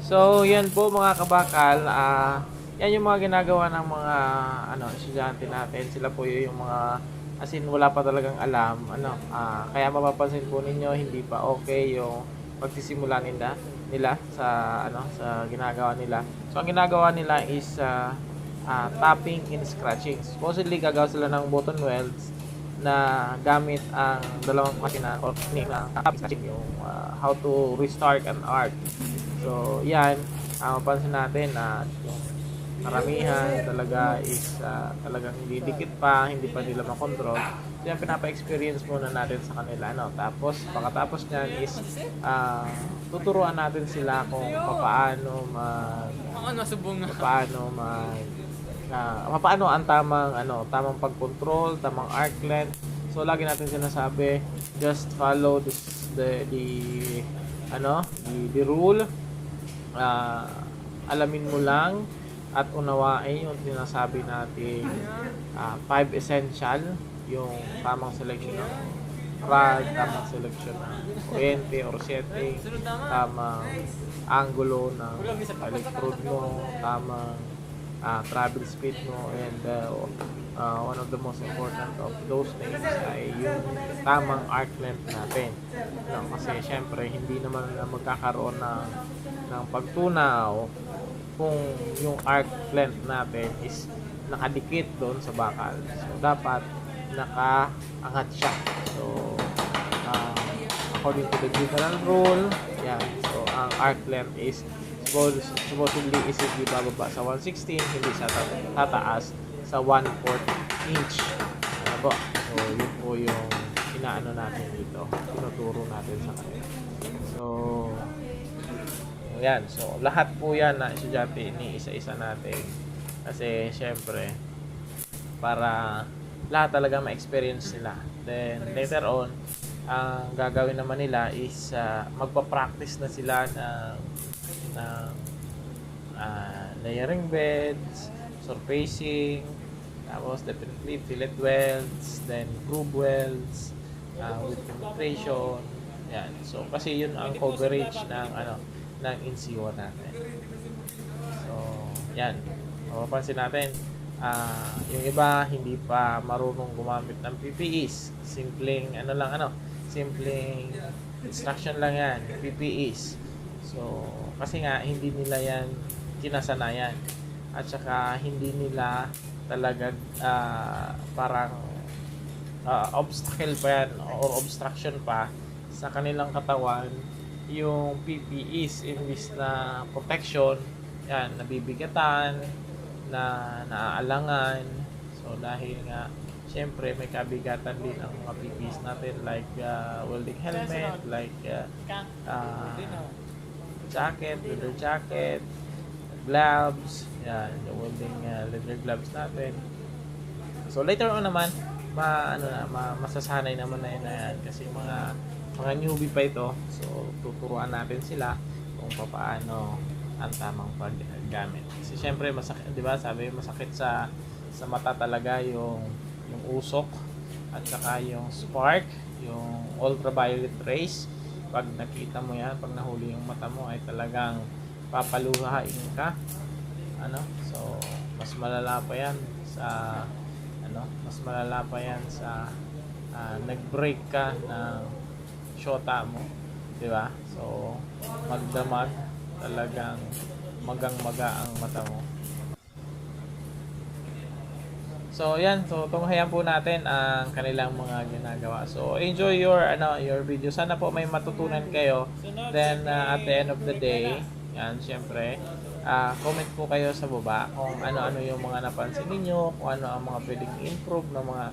So, yan po mga kabakal, yan yung mga ginagawa ng mga estudyante natin. Sila po yung mga as in wala pa talagang alam, kaya mapapansin po ninyo hindi pa okay yung pagsisimula nila sa ginagawa nila. So, ang ginagawa nila is tapping and scratching. Supposedly gagawa sila ng button welds na gamit ang dalawang makina or technique ng tapping scratching, yung how to restart an arc. So, yan, mapansin natin na yung karamihan talaga is talagang hindi dikit pa, hindi pa nila makontrol. So, yan, pinapa-experience muna natin sa kanila. Tapos, pagkatapos niyan is tuturuan natin sila kung paano ang tamang pagkontrol, tamang arc length. So, lagi natin sinasabi, just follow the rule. Alamin mo lang at unawain yung sinasabi natin 5 essential, yung tamang selection ng rod, tamang selection ng kuryente or setting, tamang angulo ng electrode mo, tamang travel speed mo, and one of the most important of those things ay yung tamang arc length natin. Kasi syempre hindi naman na magkakaroon ng pagtunaw kung yung arc length natin is nakadikit doon sa bakal. So dapat nakaangat siya. So according to the general rule, yan. So ang arc length is supposedly is bababa sa 116, hindi sa tataas sa 1/4 inch. Po? So yun po yung inaano natin dito, tinuturo natin sa kanila. So yan, so lahat po yan na estudyante ni isa-isa natin, kasi syempre para lahat talaga ma-experience nila. Then later on, ang gagawin naman nila is magpa-practice na sila ng layering beds, surfacing, tapos definitely fillet welds, then groove welds with penetration. Yan. So kasi yun ang coverage ng NC1 natin. So yan. Mapapansin natin yung iba hindi pa marunong gumamit ng PPEs. Simpleng simpleng instruction lang yan, PPEs. So kasi nga hindi nila yan kinasanayan, at saka hindi nila talaga parang obstacle pa yan or obstruction pa sa kanilang katawan yung PPEs, imbis na protection, yan, nabibigatan, naaalangan. So dahil nga syempre may kabigatan din ang mga PPEs natin, like welding helmet, like jacket, leather jacket, gloves, yan, yung welding leather gloves natin. So later on naman, masasanay naman na yan, kasi mga newbie pa ito. So tuturuan natin sila kung paano ang tamang paggamit. Kasi syempre masakit, 'di ba? Sabi masakit sa mata talaga yung usok, at saka yung spark, yung ultraviolet rays. Pag nakita mo yan, pag nahuli yung mata mo, ay talagang papaluhain ka. So mas malala pa yan sa nag-break ka ng shota mo, 'di ba? So magdamag, talagang magang-maga ang mata mo. So yan, so tunghayan po natin ang kanilang mga ginagawa. So enjoy your video. Sana po may matutunan kayo. Then at the end of the day, yan, syempre, comment po kayo sa baba kung ano-ano yung mga napansin ninyo, kung ano ang mga pwedeng improve ng mga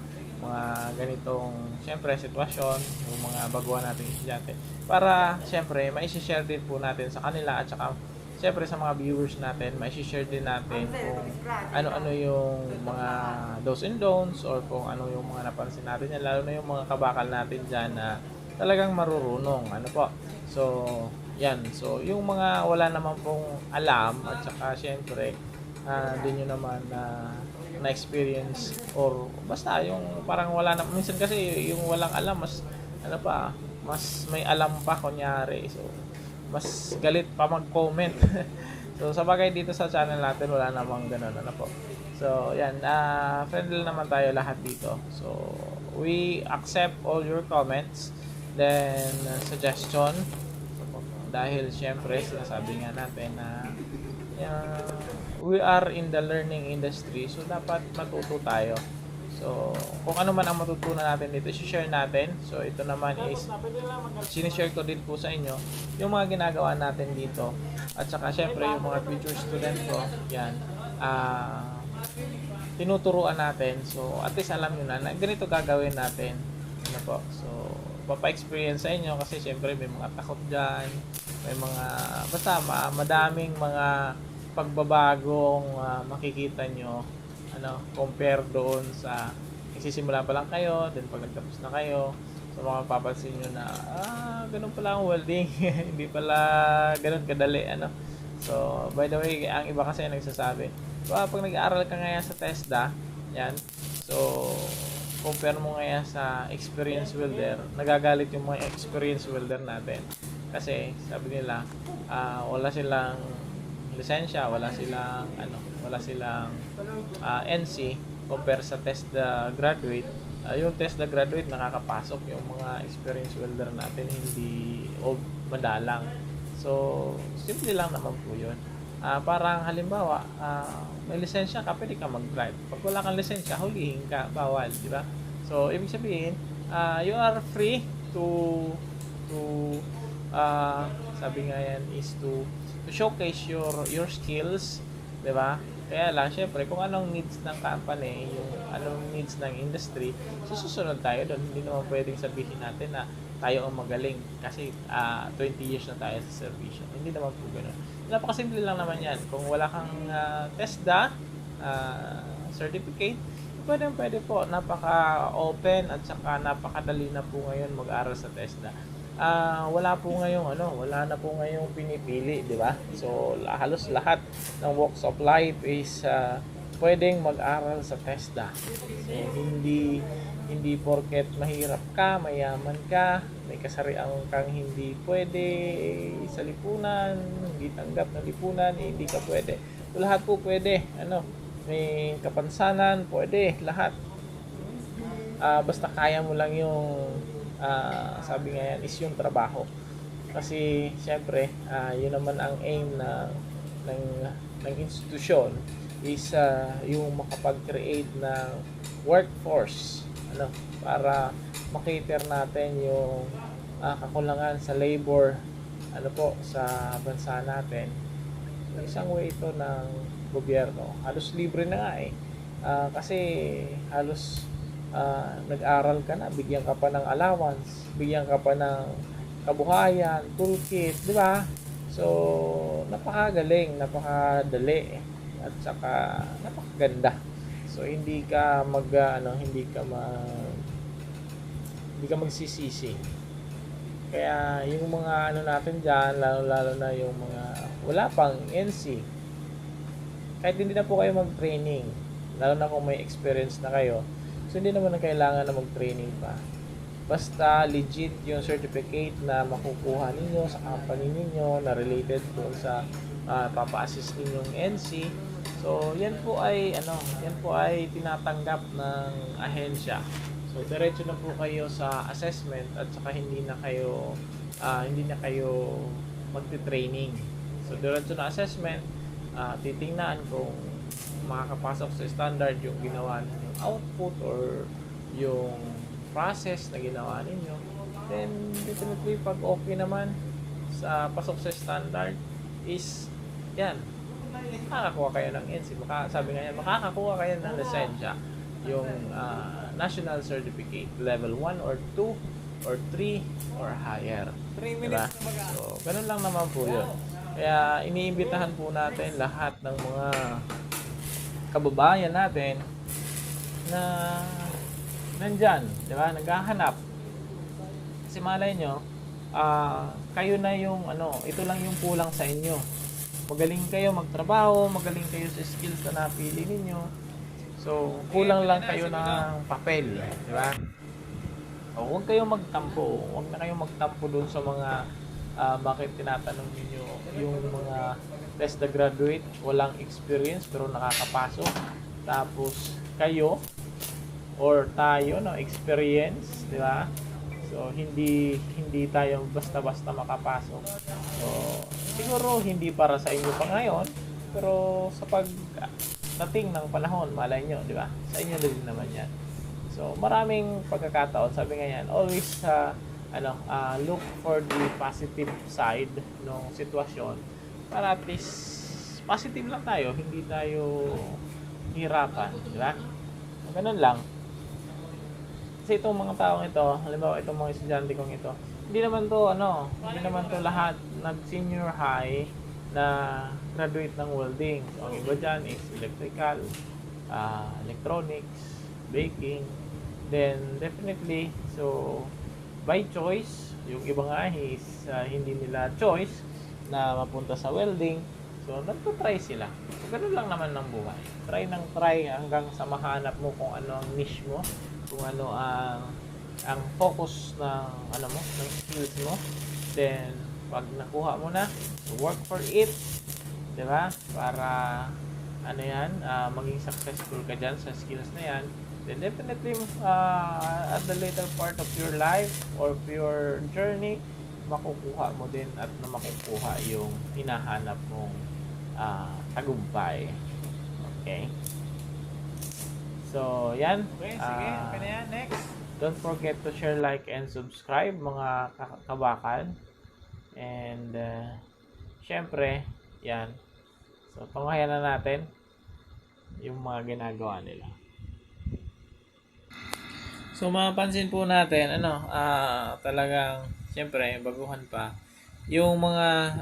ganitong syempre sitwasyon, yung mga baguhan nating estudyante, para syempre mai-share din po natin sa kanila, at saka syempre sa mga viewers natin, mai-share din natin kung ano-ano yung mga do's and don'ts, or kung ano yung mga napansin natin yan, lalo na yung mga kabakal natin dyan na talagang marurunong. So yan, so yung mga wala naman pong alam, at saka syempre din nyo naman na experience, or basta yung parang wala na, minsan kasi yung walang alam mas mas may alam pa kunyari. So mas galit pa mag-comment. So sa bagay dito sa channel natin wala namang ganun ano po. So yan, friendly naman tayo lahat dito. So we accept all your comments, then suggestion. So, dahil syempre sinasabi nga natin na we are in the learning industry, so dapat matuto tayo. So, kung ano man ang matutunan natin dito, i-share natin. So, ito naman is sinishare ko din po sa inyo yung mga ginagawa natin dito. At saka, syempre, yung mga future student ko, yan, tinuturuan natin. So, at least alam nyo na ganito gagawin natin. Ano po? So, papa-experience sa inyo kasi syempre may mga takot dyan. May mga, basta madaming mga pagbabagong makikita nyo compare doon sa nagsisimula pa lang kayo, then pag nagtapos na kayo, so mapapansin nyo na ganun pala ang welding. Hindi pala ganun kadali So by the way, ang iba kasi nagsasabi pag nag-aaral ka ngayon sa TESDA yan, so compare mo ngayon sa experience welder, nagagalit yung mga experience welder natin kasi sabi nila wala silang lisensya, wala silang NC compare sa TESDA graduate. Yung TESDA graduate nakakapasok, yung mga experience welder natin hindi madalang. So simple lang naman po yun. Parang halimbawa may lisensya ka, pwede ka mag-drive. Pag wala kang lisensya, hulihin ka, bawal, di ba? So ibig sabihin you are free to sabi nga yan is to showcase your skills, 'di ba? Kaya lang syempre kung anong needs ng company, yung anong needs ng industry, susunod tayo doon. Hindi naman pwedeng sabihin natin na tayo ang magaling kasi 20 years na tayo sa serbisyo. Hindi naman po ganoon. Napakasimple lang naman 'yan. Kung wala kang TESDA certificate, pwede po, napaka-open at saka napakadali na po ngayon mag-aral sa TESDA. Wala na po ngayong pinipili, di ba? So halos lahat ng walks of life is pwedeng mag-aral sa TESDA. So hindi porket mahirap ka, mayaman ka, may kasarian kang hindi pwede sa lipunan, hindi tanggap ng lipunan, hindi ka pwede. So, lahat po pwede, may kapansanan, pwede lahat. Basta kaya mo lang yung sabi nga yan is yung trabaho. Kasi syempre yun naman ang aim ng institusyon is yung makapag-create ng workforce para makater natin yung kakulangan sa labor sa bansa natin. Isang way ito ng gobyerno. Halos libre na nga kasi halos nag-aral ka na, bigyan ka pa ng allowance, bigyan ka pa ng kabuhayan, toolkit, di ba? So, napakagaling, napakadali, at saka napakaganda. So, hindi ka magsisisi. Kaya yung mga natin diyan, lalo na yung mga wala pang NC, kahit hindi na po kayo mag-training, lalo na kung may experience na kayo, so hindi naman na kailangan na mag-training pa. Basta legit yung certificate na makukuha ninyo sa company ninyo na related doon sa papa-assist ninyong NC. So yan po ay tinatanggap ng ahensya. So diretso na po kayo sa assessment at saka hindi na kayo magte-training. So diretso na assessment, titingnan kung makakapasok sa standard yung ginawa ninyong output or yung process na ginawa ninyo. Then definitely pag okay naman sa pasok sa standard is yan, makakakuha kayo ng NC. Sabi nga yan, makakakuha kayo ng lisensya, yung national certificate level 1 or 2 or 3 or higher. 3 minutes diba? So ganun lang naman po yun. Kaya iniimbitahan po natin lahat ng mga kababayan natin na nandyan, di ba? Naghahanap. Kasi malay nyo, kayo na yung ito lang yung kulang sa inyo. Magaling kayo magtrabaho, magaling kayo sa skills na napili ninyo. So, kulang lang kayo ng papel, di ba? O, huwag kayong magtampo. Huwag na kayong magtampo doon sa mga bakit tinatanong niyo yung mga test the graduate walang experience pero nakakapasok, tapos kayo or tayo no experience, di ba? So hindi hindi tayo basta-basta makapasok. So siguro hindi para sa inyo pa ngayon, pero sa pag dating ng panahon, malay nyo, di ba? Sa inyo din naman yan. So maraming pagkakataon, sabi nga yan, always look for the positive side ng sitwasyon para at least positive lang tayo, hindi tayo hirapan, di ba? Ganun lang. Kasi itong mga taong ito, halimbawa itong mga estudyante kong ito, hindi naman to lahat nag-senior high na graduate ng welding. So, ang iba dyan is electrical, electronics, baking. Then, definitely, so, by choice, yung iba nga is hindi nila choice na mapunta sa welding. So, nagtutry sila. So, ganun lang naman ng buhay. Try ng try hanggang sa mahanap mo kung ano ang niche mo, kung ano ang focus ng ng skills mo. Then pag nakuha mo na, work for it, 'di ba? Para maging successful ka diyan sa skills na 'yan. Then definitely at the later part of your life or of your journey, makukuha mo din at makukuha yung hinahanap mong tagumpay. Okay? So, yan. Okay, sige. Okay na yan. Next. Don't forget to share, like, and subscribe mga kabakan. And, syempre, yan. So, tunghayan na natin yung mga ginagawa nila. So, mapapansin po natin, talagang, syempre, baguhan pa. Yung mga,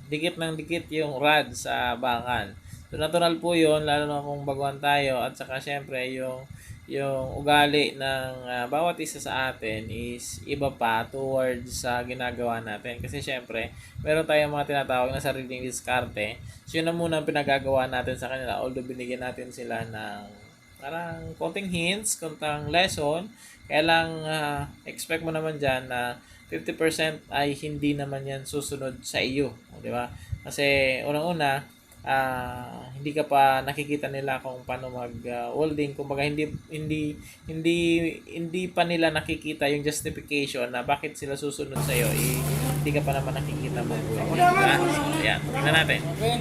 dikit ng dikit yung rod sa bakal. So, natural po yun, lalo na kung baguhan tayo. At saka, syempre, yung ugali ng bawat isa sa atin is iba pa towards sa ginagawa natin. Kasi, syempre, meron tayong mga tinatawag na sariling diskarte. So, yun na muna ang pinagagawa natin sa kanila. Although, binigyan natin sila ng parang konting hints, konting lesson. Kaya lang, expect mo naman dyan na 50% ay hindi naman yan susunod sa iyo, di ba? Kasi unang-una, hindi ka pa nakikita nila kung paano mag-welding, kumbaga hindi pa nila nakikita yung justification na bakit sila susunod sa iyo, hindi ka pa naman nakikita mag-welding, diba? So, yan, tingnan natin. Okay.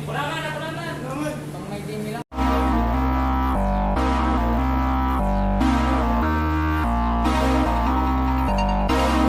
Pang may team nila.